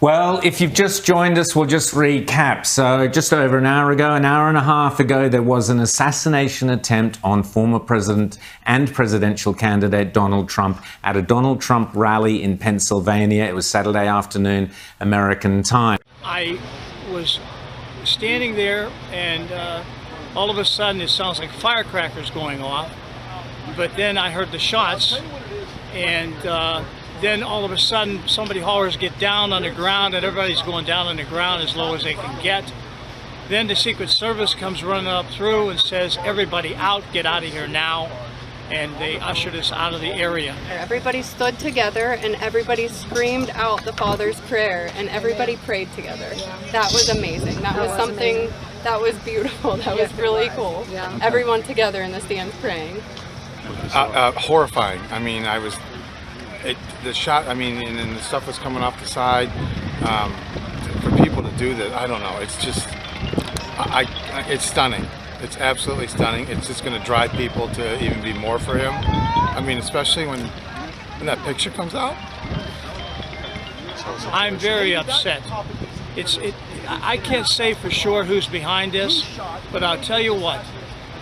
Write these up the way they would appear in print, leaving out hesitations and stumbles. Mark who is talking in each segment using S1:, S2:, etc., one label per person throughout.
S1: Well, if you've just joined us, we'll just recap. So just over an hour ago, an hour and a half ago, there was an assassination attempt on former president and presidential candidate Donald Trump at a Donald Trump rally in Pennsylvania. It was Saturday afternoon, American time.
S2: I was standing there and all of a sudden it sounds like firecrackers going off. But then I heard the shots and then all of a sudden somebody hollers, "Get down on the ground," and everybody's going down on the ground as low as they can get. Then the Secret Service comes running up through and says, "Everybody out, get out of here now." And they ushered us out of the area.
S3: Everybody stood together and everybody screamed out the Father's Prayer and everybody prayed together. That was amazing. That was something that was beautiful. That was really cool. Everyone together in the stands praying.
S4: Horrifying. I mean, the shot, I mean, and then the stuff was coming off the side. For people to do that, I don't know. It's just, it's stunning. It's absolutely stunning. It's just going to drive people to even be more for him. I mean, especially when that picture comes out.
S2: I'm very upset. I can't say for sure who's behind this, but I'll tell you what.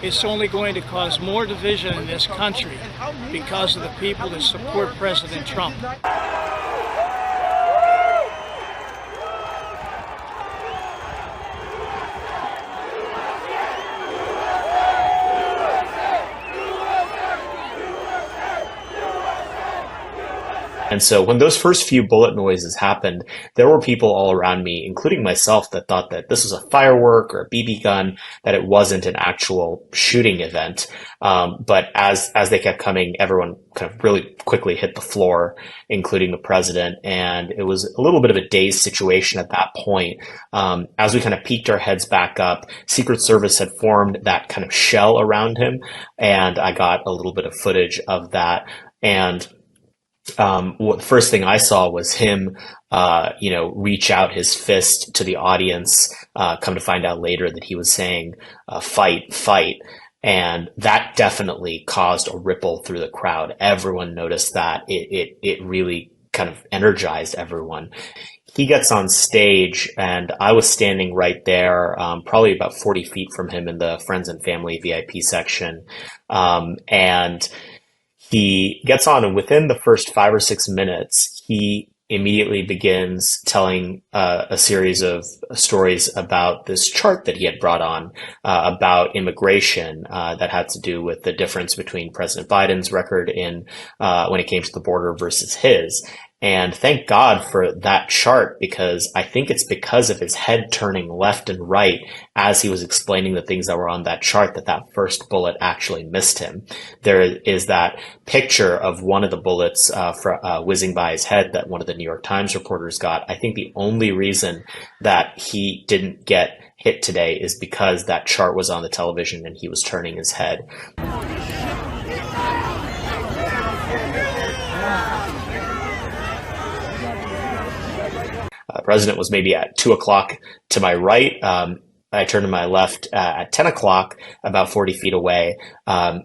S2: It's only going to cause more division in this country because of the people that support President Trump.
S5: And so when those first few bullet noises happened, there were people all around me, including myself, that thought that this was a firework or a BB gun, that it wasn't an actual shooting event. But as they kept coming, everyone kind of really quickly hit the floor, including the president. And it was a little bit of a dazed situation at that point. As we kind of peeked our heads back up, Secret Service had formed that kind of shell around him. And I got a little bit of footage of that. And the first thing I saw was him, reach out his fist to the audience, come to find out later that he was saying, fight, fight. And that definitely caused a ripple through the crowd. Everyone noticed that. It really kind of energized everyone. He gets on stage and I was standing right there, probably about 40 feet from him in the friends and family VIP section. And he gets on, and within the first 5 or 6 minutes, he immediately begins telling a series of stories about this chart that he had brought on about immigration that had to do with the difference between President Biden's record in when it came to the border versus his. And thank God for that chart, because I think it's because of his head turning left and right as he was explaining the things that were on that chart that first bullet actually missed him. There is that picture of one of the bullets whizzing by his head that one of the New York Times reporters got. I think the only reason that he didn't get hit today is because that chart was on the television and he was turning his head. The president was maybe at 2 o'clock to my right. I turned to my left at 10 o'clock, about 40 feet away.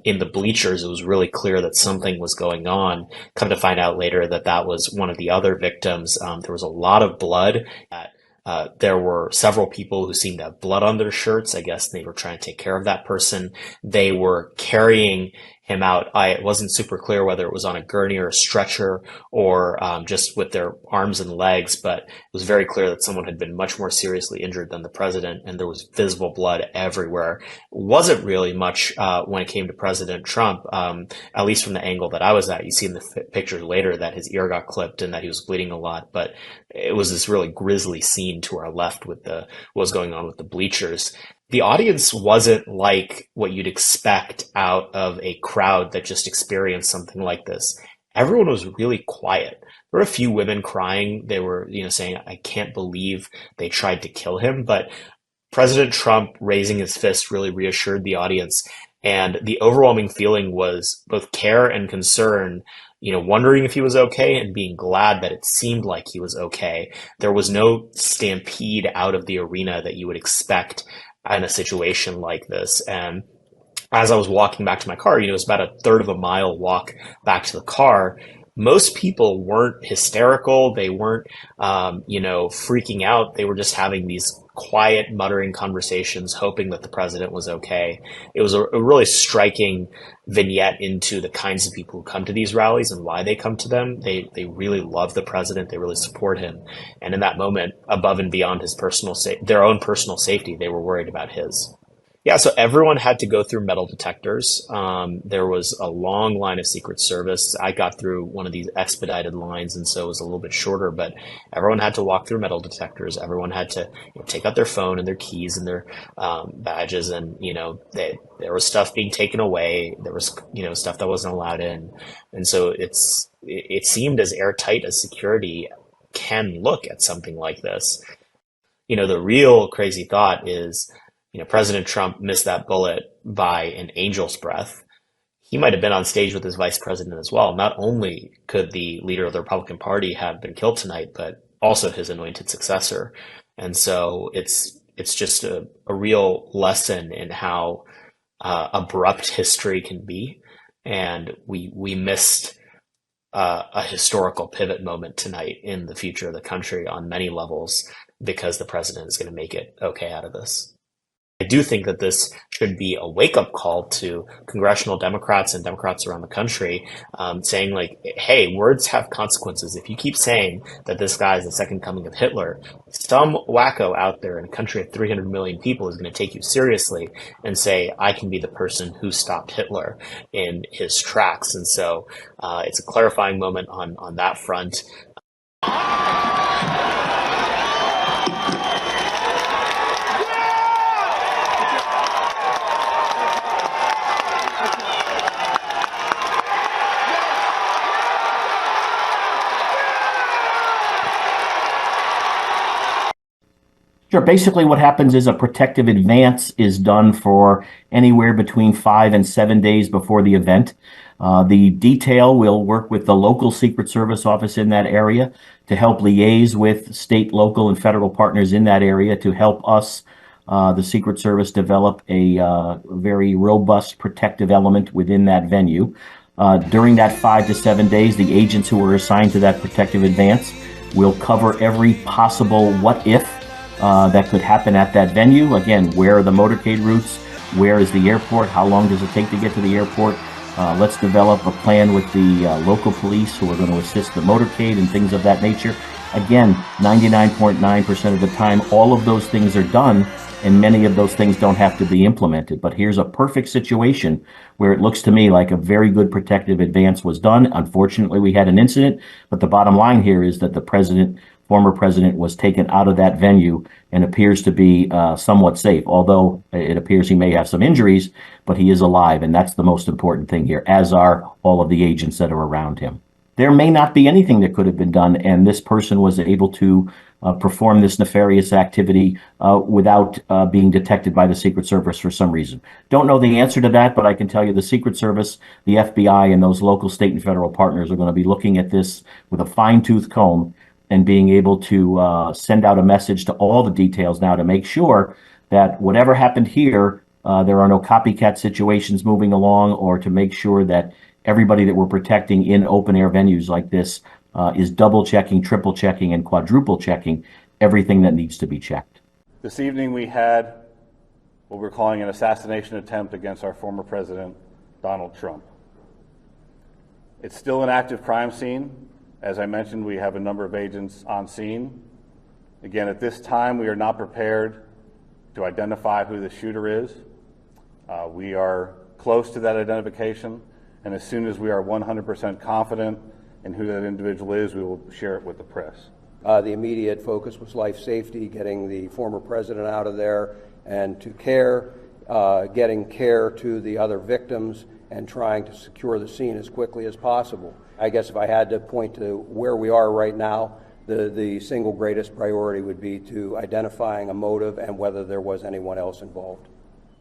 S5: In the bleachers, it was really clear that something was going on. Come to find out later that was one of the other victims. There was a lot of blood. There were several people who seemed to have blood on their shirts. I guess they were trying to take care of that person. They were carrying him out. It wasn't super clear whether it was on a gurney or a stretcher or just with their arms and legs, but it was very clear that someone had been much more seriously injured than the president, and there was visible blood everywhere. It wasn't really much when it came to President Trump, at least from the angle that I was at. You see in the pictures later that his ear got clipped and that he was bleeding a lot, but it was this really grisly scene to our left with what was going on with the bleachers. The audience wasn't like what you'd expect out of a crowd that just experienced something like this. Everyone was really quiet. There were a few women crying. They were, saying, "I can't believe they tried to kill him." But President Trump raising his fist really reassured the audience. And the overwhelming feeling was both care and concern, wondering if he was okay and being glad that it seemed like he was okay. There was no stampede out of the arena that you would expect in a situation like this. And as I was walking back to my car, it was about a third of a mile walk back to the car. most people weren't hysterical. They weren't, freaking out. They were just having these quiet, muttering conversations, hoping that the president was okay. It was a really striking vignette into the kinds of people who come to these rallies and why they come to them. They really love the president. They really support him. And in that moment, above and beyond his their own personal safety, they were worried about his. Yeah, so everyone had to go through metal detectors. There was a long line of Secret Service. I got through one of these expedited lines, and so it was a little bit shorter, but everyone had to walk through metal detectors. Everyone had to take out their phone and their keys and their badges, and, there was stuff being taken away. There was, stuff that wasn't allowed in. And so it seemed as airtight as security can look at something like this. The real crazy thought is, President Trump missed that bullet by an angel's breath. He might have been on stage with his vice president as well. Not only could the leader of the Republican Party have been killed tonight, but also his anointed successor. And so it's just a real lesson in how abrupt history can be. And we missed a historical pivot moment tonight in the future of the country on many levels because the president is going to make it okay out of this. I do think that this should be a wake-up call to congressional Democrats and Democrats around the country, saying like, hey, words have consequences. If you keep saying that this guy is the second coming of Hitler, some wacko out there in a country of 300 million people is going to take you seriously and say, I can be the person who stopped Hitler in his tracks. And so it's a clarifying moment on that front.
S6: Sure. Basically, what happens is a protective advance is done for anywhere between 5 and 7 days before the event. The detail will work with the local Secret Service office in that area to help liaise with state, local, and federal partners in that area to help us, the Secret Service, develop a very robust protective element within that venue. During that 5 to 7 days, the agents who are assigned to that protective advance will cover every possible what if that could happen at that venue. Again, where are the motorcade routes? Where is the airport? How long does it take to get to the airport? Let's develop a plan with the local police who are going to assist the motorcade and things of that nature. Again, 99.9% of the time, all of those things are done, and many of those things don't have to be implemented. But here's a perfect situation where it looks to me like a very good protective advance was done. Unfortunately, we had an incident, but the bottom line here is that the former president was taken out of that venue and appears to be somewhat safe, although it appears he may have some injuries, but he is alive, and that's the most important thing here, as are all of the agents that are around him. There may not be anything that could have been done, and this person was able to perform this nefarious activity without being detected by the Secret Service for some reason. Don't know the answer to that, but I can tell you the Secret Service, the FBI, and those local, state, and federal partners are going to be looking at this with a fine-tooth comb and being able to send out a message to all the details now to make sure that whatever happened here, there are no copycat situations moving along, or to make sure that everybody that we're protecting in open air venues like this is double checking, triple checking, and quadruple checking everything that needs to be checked.
S7: This evening we had what we're calling an assassination attempt against our former president, Donald Trump. It's still an active crime scene. As I mentioned, we have a number of agents on scene. Again, at this time, we are not prepared to identify who the shooter is. We are close to that identification, and as soon as we are 100% confident in who that individual is, we will share it with the press.
S8: The immediate focus was life safety, getting the former president out of there, and to care, getting care to the other victims, and trying to secure the scene as quickly as possible. I guess if I had to point to where we are right now, the single greatest priority would be to identifying a motive and whether there was anyone else involved.